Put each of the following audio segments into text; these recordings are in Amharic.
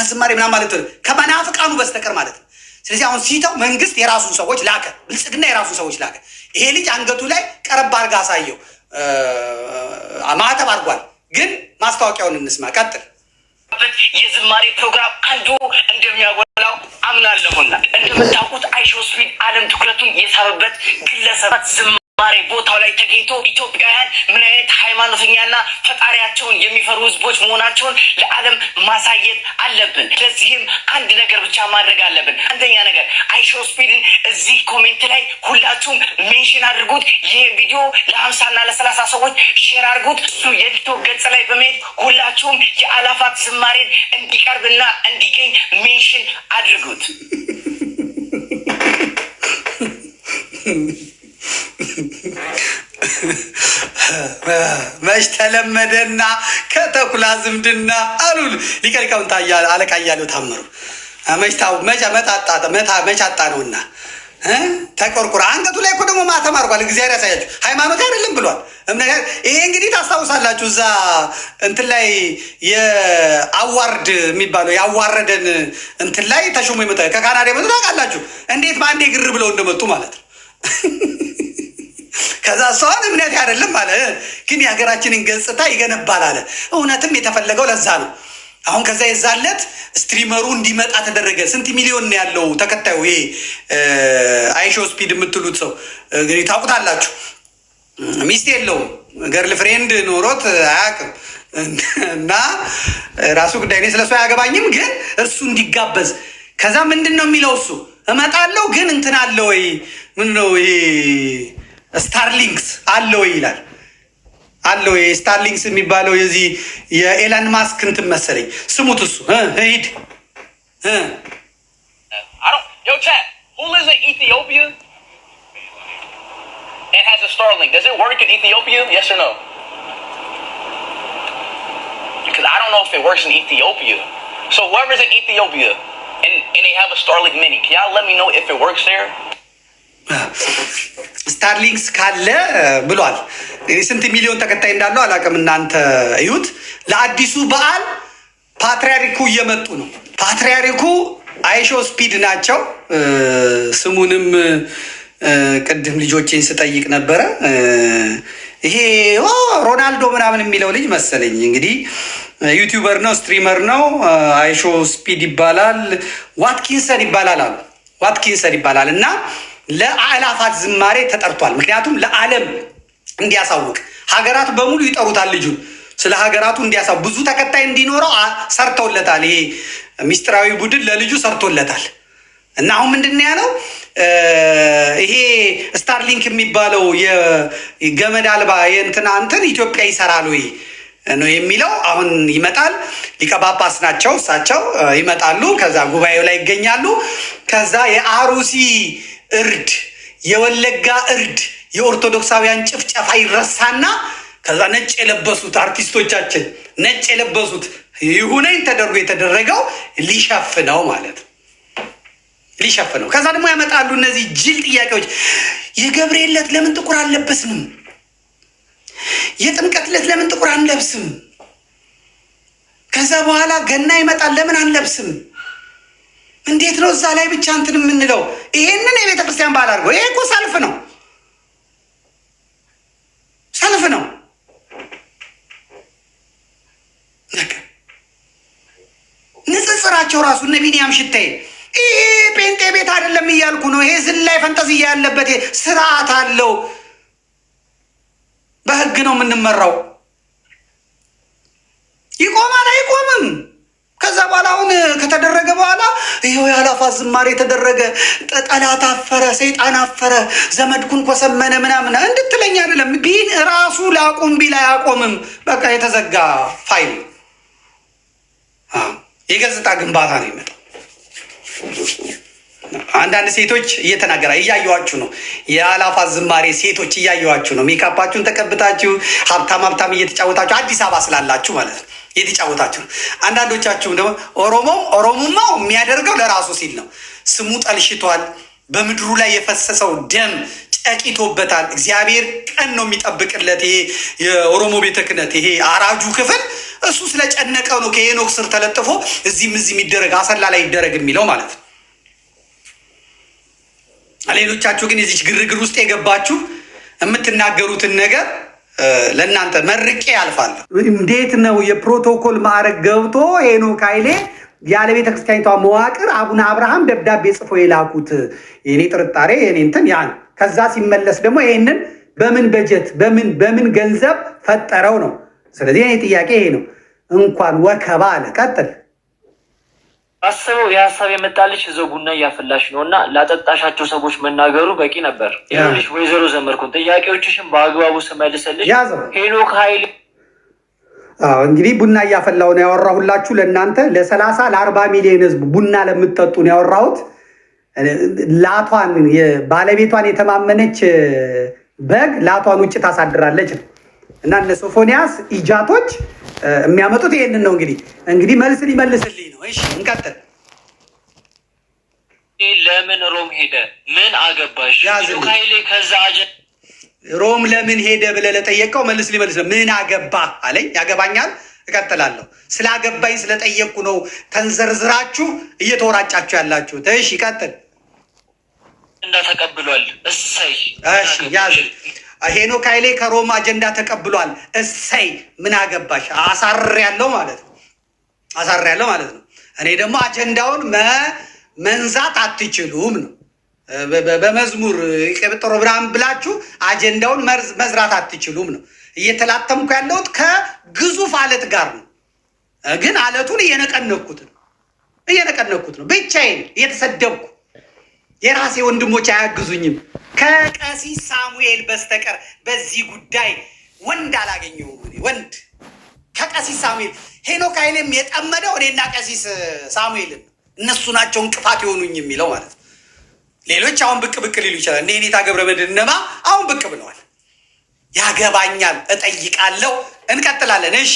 የአእላፋት ዝማሬ ምናምን ማለት ከመናፍቃኑ በስተቀር ማለት ነው። ስለዚህ አሁን ሲተው መንግስት የራሱን ሰዎች ላከ፣ ብልጽግና የራሱን ሰዎች ላከ። ይሄ ልጅ አንገቱ ላይ ቀረብ አድርጋ አሳየው፣ ማዕተብ አድርጓል። ግን ማስታወቂያውን እንስማ። ቀጥል። የዝማሬ ፕሮግራም አንዱ እንደሚያጎላው አምናለሁና እንደምታውቁት አይሾ ስፒድ ዓለም ትኩረቱን የሳበበት ግለሰባት ዝማሬ ቦታው ላይ ተገኝቶ ኢትዮጵያውያን ምን አይነት ሃይማኖተኛና ፈጣሪያቸውን የሚፈሩ ህዝቦች መሆናቸውን ለዓለም ማሳየት አለብን። ለዚህም አንድ ነገር ብቻ ማድረግ አለብን። አንደኛ ነገር አይሾ ስፒድን እዚህ ኮሜንት ላይ ሁላችሁም ሜንሽን አድርጉት። ይህ ቪዲዮ ለ50 እና ለ30 ሰዎች ሼር አድርጉት። እሱ የቲክቶክ ገጽ ላይ በመሄድ ሁላችሁም የአእላፋት ዝማሬን እንዲቀርብና እንዲገኝ ሜንሽን አድርጉት። መች ተለመደና ከተኩላ ዝምድና አሉ ሊቀ ሊቃውንት አለቃ እያለው ታምሩ። መች አጣ ነውና ተቆርቁራ አንገቱ ላይ እኮ ደግሞ ማተም አድርጓል። እግዚአብሔር ያሳያችሁ። ሃይማኖት አይደለም ብሏል። ይሄ እንግዲህ ታስታውሳላችሁ። እዛ እንትን ላይ የአዋርድ የሚባለው ያዋረደን እንትን ላይ ተሾሞ ይመጣ ከካናዳ ይመጡ ታውቃላችሁ። እንዴት በአንዴ ግር ብለው እንደመጡ ማለት ነው። ከዛ እሷን እምነት አይደለም አለ፣ ግን የሀገራችንን ገጽታ ይገነባል አለ። እውነትም የተፈለገው ለዛ ነው። አሁን ከዛ የዛለት ስትሪመሩ እንዲመጣ ተደረገ። ስንት ሚሊዮን ነው ያለው ተከታዩ? ይሄ አይሾ ስፒድ የምትሉት ሰው እንግዲህ ታውቁታላችሁ። ሚስት የለውም፣ ገርል ፍሬንድ ኖሮት አያውቅም። እና ራሱ ጉዳይ እኔ ስለሱ አያገባኝም፣ ግን እሱ እንዲጋበዝ ከዛ ምንድን ነው የሚለው እሱ እመጣለሁ ግን እንትን አለ ወይ ምን ነው ይሄ ስታርሊንክስ አለ ወይ ይላል። አለ ወይ ስታርሊንክስ የሚባለው የዚህ የኤለን ማስክ እንትን መሰለኝ። ስሙት። እሱ ሂድ Yo, chat, who lives in Ethiopia and has a Starlink? Does it work in Ethiopia? Yes or no? Because I don't know if it works in Ethiopia. So whoever's in Ethiopia and they have a Starlink mini, can y'all let me know if it works there? ስታርሊንክስ ካለ ብሏል። ስንት ሚሊዮን ተከታይ እንዳለው አላውቅም። እናንተ እዩት። ለአዲሱ በዓል ፓትሪያርኩ እየመጡ ነው። ፓትሪያርኩ አይሾ ስፒድ ናቸው። ስሙንም ቅድም ልጆቼን ስጠይቅ ነበረ። ይሄ ሮናልዶ ምናምን የሚለው ልጅ መሰለኝ። እንግዲህ ዩቲዩበር ነው፣ ስትሪመር ነው። አይሾ ስፒድ ይባላል። ዋትኪንሰን ይባላል አሉ። ዋትኪንሰን ይባላል እና ለአእላፋት ዝማሬ ተጠርቷል። ምክንያቱም ለዓለም እንዲያሳውቅ ሀገራት በሙሉ ይጠሩታል። ልጁን ስለ ሀገራቱ እንዲያሳውቅ ብዙ ተከታይ እንዲኖረው ሰርተውለታል። ይሄ ሚስጥራዊ ቡድን ለልጁ ሰርቶለታል። እና አሁን ምንድን ነው ያለው? ይሄ ስታርሊንክ የሚባለው የገመድ አልባ የእንትና እንትን ኢትዮጵያ ይሰራል ወይ ነው የሚለው። አሁን ይመጣል። ሊቀ ጳጳስ ናቸው እሳቸው ይመጣሉ። ከዛ ጉባኤው ላይ ይገኛሉ። ከዛ የአሩሲ እርድ፣ የወለጋ እርድ፣ የኦርቶዶክሳውያን ጭፍጨፋ ይረሳና ከዛ ነጭ የለበሱት አርቲስቶቻችን ነጭ የለበሱት ይሁነኝ ተደርጎ የተደረገው ሊሸፍነው ማለት ነው። ሊሸፍነው ከዛ ደግሞ ያመጣሉ እነዚህ ጅል ጥያቄዎች። የገብርኤል ዕለት ለምን ጥቁር አልለበስንም? የጥምቀት ዕለት ለምን ጥቁር አንለብስም? ከዛ በኋላ ገና ይመጣል ለምን አንለብስም? እንዴት ነው እዛ ላይ ብቻ እንትን የምንለው? ይሄንን የቤተ ክርስቲያን ባህል አድርገው። ይሄ እኮ ሰልፍ ነው፣ ሰልፍ ነው። ንጽጽራቸው ራሱ እነ ቢኒያም ሽታዬ ይሄ ጴንጤ ቤት አይደለም እያልኩ ነው። ይሄ ዝላይ ፈንጠዝያ ያለበት ስርዓት አለው። በህግ ነው የምንመራው። ይቆማል አይቆምም? ከዛ በኋላ አሁን ከተደረገ በኋላ ይኸው የአእላፋት ዝማሬ የተደረገ ጠላት አፈረ፣ ሰይጣን አፈረ፣ ዘመድኩን ኮሰመነ ምናምን እንድትለኝ አይደለም። ቢን ራሱ ላቁም ቢል አያቆምም። በቃ የተዘጋ ፋይል የገጽታ ግንባታ ነው የሚመጣው። አንዳንድ ሴቶች እየተናገራ እያየዋችሁ ነው። የአእላፋት ዝማሬ ሴቶች እያየዋችሁ ነው። ሜካፓችሁን ተቀብታችሁ ሀብታም እየተጫወታችሁ አዲስ አበባ ስላላችሁ ማለት ነው እየተጫወታችሁ ነው። አንዳንዶቻችሁም ደግሞ ኦሮሞማው የሚያደርገው ለራሱ ሲል ነው። ስሙ ጠልሽቷል። በምድሩ ላይ የፈሰሰው ደም ጨቂቶበታል። እግዚአብሔር ቀን ነው የሚጠብቅለት። ይሄ የኦሮሞ ቤተ ክህነት ይሄ አራጁ ክፍል እሱ ስለጨነቀው ነው ከሄኖክ ስር ተለጥፎ እዚህም የሚደረግ አሰላ ላይ ይደረግ የሚለው ማለት ነው። ሌሎቻችሁ ግን የዚች ግርግር ውስጥ የገባችሁ የምትናገሩትን ነገር ለእናንተ መርቄ ያልፋለሁ። እንዴት ነው የፕሮቶኮል ማዕረግ ገብቶ ሄኖክ ኃይሌ ያለ ቤተ ክርስቲያኒቷ መዋቅር አቡነ አብርሃም ደብዳቤ ጽፎ የላኩት? የኔ ጥርጣሬ የኔ እንትን ያ ነው። ከዛ ሲመለስ ደግሞ ይሄንን በምን በጀት በምን ገንዘብ ፈጠረው ነው። ስለዚህ የኔ ጥያቄ ይሄ ነው። እንኳን ወከባ አለ። ቀጥል። አስበው የሀሳብ የመጣልሽ እዛው ቡና እያፈላሽ ነው እና ላጠጣሻቸው ሰዎች መናገሩ በቂ ነበር። ይኸውልሽ ወይዘሮ ዘመርኩን ጥያቄዎችሽን በአግባቡ ስመልሰልሽ ሄኖክ ኃይሌ እንግዲህ ቡና እያፈላው ነው ያወራሁላችሁ። ለእናንተ ለ30 ለ40 ሚሊዮን ህዝብ ቡና ለምትጠጡ ነው ያወራሁት። ላቷን ባለቤቷን የተማመነች በግ ላቷን ውጭ ታሳድራለች እና እነ ሶፎንያስ ኢጃቶች የሚያመጡት ይሄንን ነው። እንግዲህ መልስ ሊመልስልኝ ነው። እሺ እንቀጥል። ለምን ሮም ሄደ? ምን አገባሽ? ሄኖክ ኃይሌ ከዛ ሮም ለምን ሄደ ብለህ ለጠየቀው መልስ ሊመልስ ነው። ምን አገባ አለኝ። ያገባኛል። እቀጥላለሁ። ስላገባኝ ስለጠየቅኩ ነው ተንዘርዝራችሁ እየተወራጫችሁ ያላችሁት። እሺ ቀጥል። ተቀብሏል። እሰይ። እሺ ያዝ። ሄኖክ ኃይሌ ከሮም አጀንዳ ተቀብሏል። እሰይ። ምን አገባሽ? አሳርሬያለሁ ማለት ነው። እኔ ደግሞ አጀንዳውን መንዛት አትችሉም ነው። በመዝሙር ቀብጥሮ ብራም ብላችሁ አጀንዳውን መዝራት አትችሉም ነው። እየተላተምኩ ያለሁት ከግዙፍ አለት ጋር ነው። ግን አለቱን እየነቀነኩት ነው። ብቻዬን እየተሰደብኩ የራሴ ወንድሞች አያግዙኝም። ከቀሲስ ሳሙኤል በስተቀር በዚህ ጉዳይ ወንድ አላገኘሁም። ወንድ ከቀሲስ ሳሙኤል ሄኖክ ኃይሌም የጠመደው እኔና ቀሲስ ሳሙኤልን እነሱ ናቸው እንቅፋት የሆኑኝ የሚለው ማለት ነው። ሌሎች አሁን ብቅ ሊሉ ይችላል። እኔ ኔታ ገብረመድህን አሁን ብቅ ብለዋል። ያገባኛል፣ እጠይቃለሁ። እንቀጥላለን። እሺ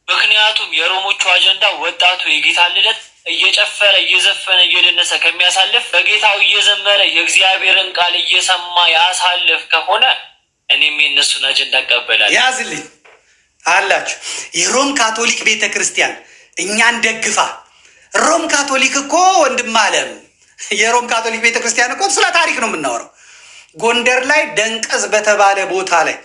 ምክንያቱም የሮሞቹ አጀንዳ ወጣቱ የጌታ ልደት እየጨፈረ እየዘፈነ እየደነሰ ከሚያሳልፍ በጌታው እየዘመረ የእግዚአብሔርን ቃል እየሰማ ያሳልፍ ከሆነ እኔም የእነሱን አጀንዳ እቀበላለሁ። ያዝልኝ አላችሁ። የሮም ካቶሊክ ቤተ ክርስቲያን እኛን ደግፋ። ሮም ካቶሊክ እኮ ወንድም አለም የሮም ካቶሊክ ቤተ ክርስቲያን እኮ ስለ ታሪክ ነው የምናወራው። ጎንደር ላይ ደንቀዝ በተባለ ቦታ ላይ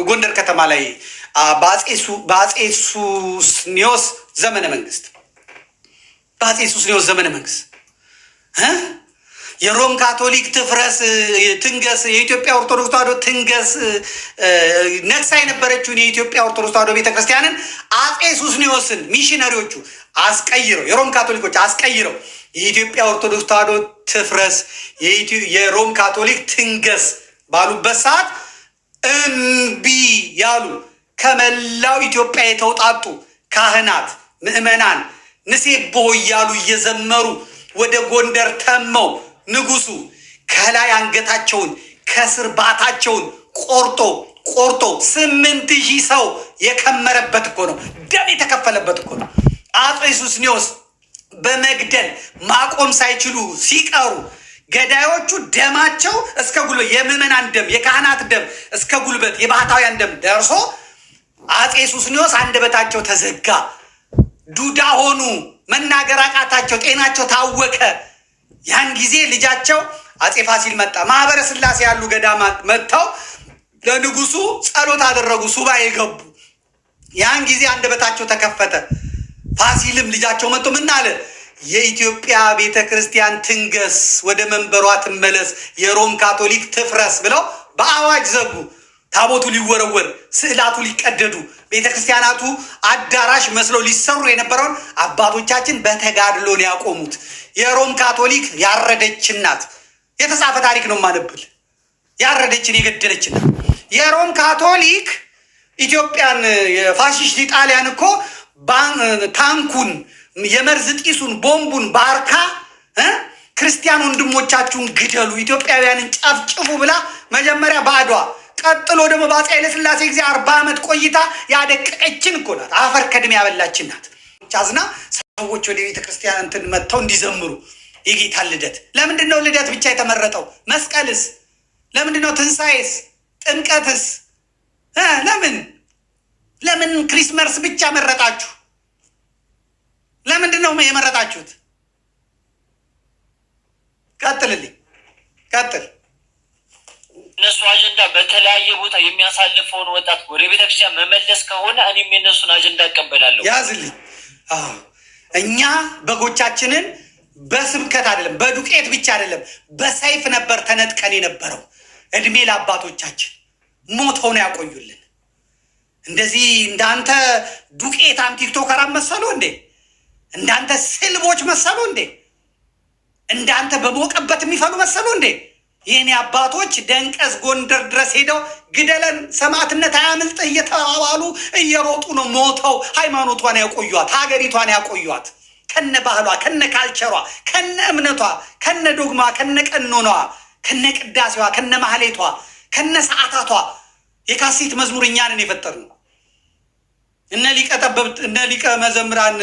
ጎንደር ከተማ ላይ በአፄ ሱስንዮስ ዘመነ መንግስት የሮም ካቶሊክ ትፍረስ ትንገስ፣ የኢትዮጵያ ኦርቶዶክስ ተዋሕዶ ትንገስ ነግሳ የነበረችውን የኢትዮጵያ ኦርቶዶክስ ተዋሕዶ ቤተክርስቲያንን አፄ ሱስንዮስን ሚሽነሪዎቹ አስቀይረው የሮም ካቶሊኮች አስቀይረው የኢትዮጵያ ኦርቶዶክስ ተዋሕዶ ትፍረስ የሮም ካቶሊክ ትንገስ ባሉበት ሰዓት እምቢ ያሉ ከመላው ኢትዮጵያ የተውጣጡ ካህናት ምዕመናን ንሴቦ እያሉ እየዘመሩ ወደ ጎንደር ተመው ንጉሱ ከላይ አንገታቸውን ከስር ባታቸውን ቆርጦ 8,000 ሰው የከመረበት እኮ ነው። ደም የተከፈለበት እኮ ነው። አፄ ሱስንዮስ በመግደል ማቆም ሳይችሉ ሲቀሩ ገዳዮቹ ደማቸው እስከ ጉልበት የምዕመናን ደም የካህናት ደም እስከ ጉልበት የባህታውያን ደም ደርሶ አፄ ሱስንዮስ አንደበታቸው ተዘጋ፣ ዱዳ ሆኑ፣ መናገር አቃታቸው፣ ጤናቸው ታወከ። ያን ጊዜ ልጃቸው አፄ ፋሲል መጣ። ማህበረ ስላሴ ያሉ ገዳማት መጥተው ለንጉሱ ጸሎት አደረጉ፣ ሱባኤ ገቡ። ያን ጊዜ አንደበታቸው ተከፈተ። ፋሲልም ልጃቸው መጥቶ ምን አለ? የኢትዮጵያ ቤተ ክርስቲያን ትንገስ፣ ወደ መንበሯ ትመለስ፣ የሮም ካቶሊክ ትፍረስ ብለው በአዋጅ ዘጉ። ታቦቱ ሊወረወር፣ ስዕላቱ ሊቀደዱ፣ ቤተ ክርስቲያናቱ አዳራሽ መስለው ሊሰሩ የነበረውን አባቶቻችን በተጋድሎ ነው ያቆሙት። የሮም ካቶሊክ ያረደችን ናት። የተጻፈ ታሪክ ነው ማነብል። ያረደችን የገደለችን ናት። የሮም ካቶሊክ ኢትዮጵያን የፋሽስት ጣሊያን እኮ ታንኩን የመርዝ ጢሱን ቦምቡን ባርካ ክርስቲያን ወንድሞቻችሁን ግደሉ፣ ኢትዮጵያውያንን ጨፍጭፉ ብላ መጀመሪያ በአድዋ ቀጥሎ ደግሞ በአፄ ኃይለሥላሴ ጊዜ 40 ዓመት ቆይታ ያደቀቀችን እኮ ናት። አፈር ከድሜ ያበላችን ናት። ቻዝና ሰዎች ወደ ቤተ ክርስቲያን እንትን መጥተው እንዲዘምሩ የጌታን ልደት? ለምንድን ነው ልደት ብቻ የተመረጠው? መስቀልስ? ለምንድን ነው ትንሣኤስ? ጥምቀትስ? ለምን ክሪስመስ ብቻ መረጣችሁ? ለምንድን ነው የመረጣችሁት? ቀጥልልኝ፣ ቀጥል። እነሱ አጀንዳ በተለያየ ቦታ የሚያሳልፈውን ወጣት ወደ ቤተክርስቲያን መመለስ ከሆነ እኔም የነሱን አጀንዳ እቀበላለሁ። ያዝልኝ። እኛ በጎቻችንን በስብከት አይደለም፣ በዱቄት ብቻ አይደለም፣ በሰይፍ ነበር ተነጥቀን የነበረው። እድሜ ለአባቶቻችን ሞተው ነው ያቆዩልን። እንደዚህ እንዳንተ ዱቄታም ቲክቶከራም መሰሉ እንዴ? እንዳንተ ስልቦች መሰሉ እንዴ? እንዳንተ በሞቀበት የሚፈሉ መሰሉ እንዴ? የኔ አባቶች ደንቀስ ጎንደር ድረስ ሄደው ግደለን ሰማዕትነት አያምልጥህ እየተባባሉ እየሮጡ ነው ሞተው ሃይማኖቷን ያቆዩት፣ ሀገሪቷን ያቆዩት። ከነ ባህሏ፣ ከነ ካልቸሯ፣ ከነ እምነቷ፣ ከነ ዶግማ፣ ከነ ቀኖኗ፣ ከነ ቅዳሴዋ፣ ከነ ማህሌቷ፣ ከነ ሰዓታቷ የካሴት መዝሙር እኛንን የፈጠርነው እነ ሊቀ መዘምራን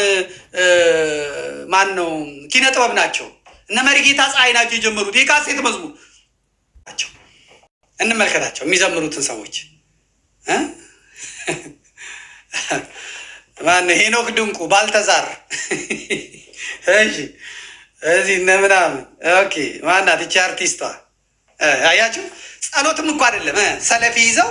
ማን ነው? ኪነ ጥበብ ናቸው። እነ መሪጌታ ፀሐይ ናቸው የጀመሩት የካሴት መዝሙር ናቸው። እንመልከታቸው የሚዘምሩትን ሰዎች። ማነው? ሄኖክ ድንቁ፣ ባልተዛር፣ እሺ፣ እዚህ እነ ምናምን። ኦኬ፣ ማናት ይቺ አርቲስቷ? አያችሁ፣ ጸሎትም እኮ አይደለም ሰለፊ ይዘው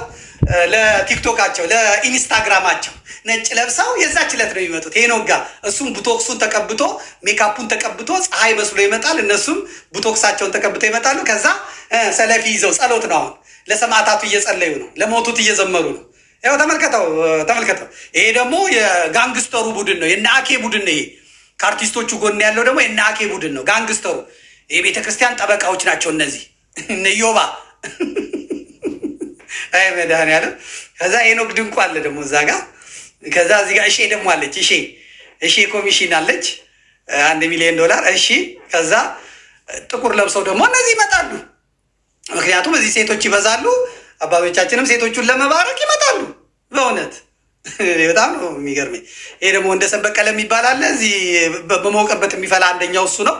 ለቲክቶካቸው ለኢንስታግራማቸው ነጭ ለብሰው የዛች ዕለት ነው የሚመጡት። ሄኖክ ጋር እሱም ቡቶክሱን ተቀብቶ ሜካፑን ተቀብቶ ፀሐይ መስሎ ይመጣል። እነሱም ቡቶክሳቸውን ተቀብተው ይመጣሉ። ከዛ ሰለፊ ይዘው ጸሎት ነው። አሁን ለሰማዕታቱ እየጸለዩ ነው፣ ለሞቱት እየዘመሩ ነው። ያው ተመልከተው። ይሄ ደግሞ የጋንግስተሩ ቡድን ነው፣ የእነ አኬ ቡድን ነው። ይሄ ከአርቲስቶቹ ጎን ያለው ደግሞ የእነ አኬ ቡድን ነው፣ ጋንግስተሩ። የቤተ ክርስቲያን ጠበቃዎች ናቸው እነዚህ እነ ዮባ። አይ መድኃኒዓለም። ከዛ ሄኖክ ድንቁ አለ ደግሞ እዛ ጋር። ከዛ እዚህ ጋር እሺ ደግሞ አለች። እሺ ኮሚሽን አለች $1 ሚሊዮን። እሺ ከዛ ጥቁር ለብሰው ደግሞ እነዚህ ይመጣሉ። ምክንያቱም እዚህ ሴቶች ይበዛሉ። አባቶቻችንም ሴቶቹን ለመባረክ ይመጣሉ። በእውነት በጣም ነው የሚገርመኝ። ይሄ ደግሞ እንደ ሰንበቀለ የሚባል አለ እዚህ በመውቀበት የሚፈላ አንደኛው እሱ ነው።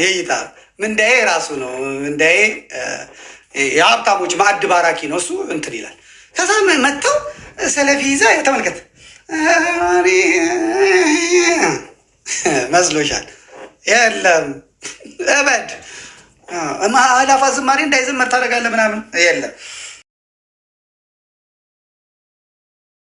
ይይታ ምንዳዬ ራሱ ነው። ምንዳዬ የሀብታሞች ማዕድ ባራኪ ነው እሱ እንትን ይላል። ከዛ መጥተው ሰለፊ ይዛ ተመልከት መስሎሻል? የለም እበድ አላፋ ዝማሬ እንዳይዘመር ታደርጋለህ ምናምን የለም።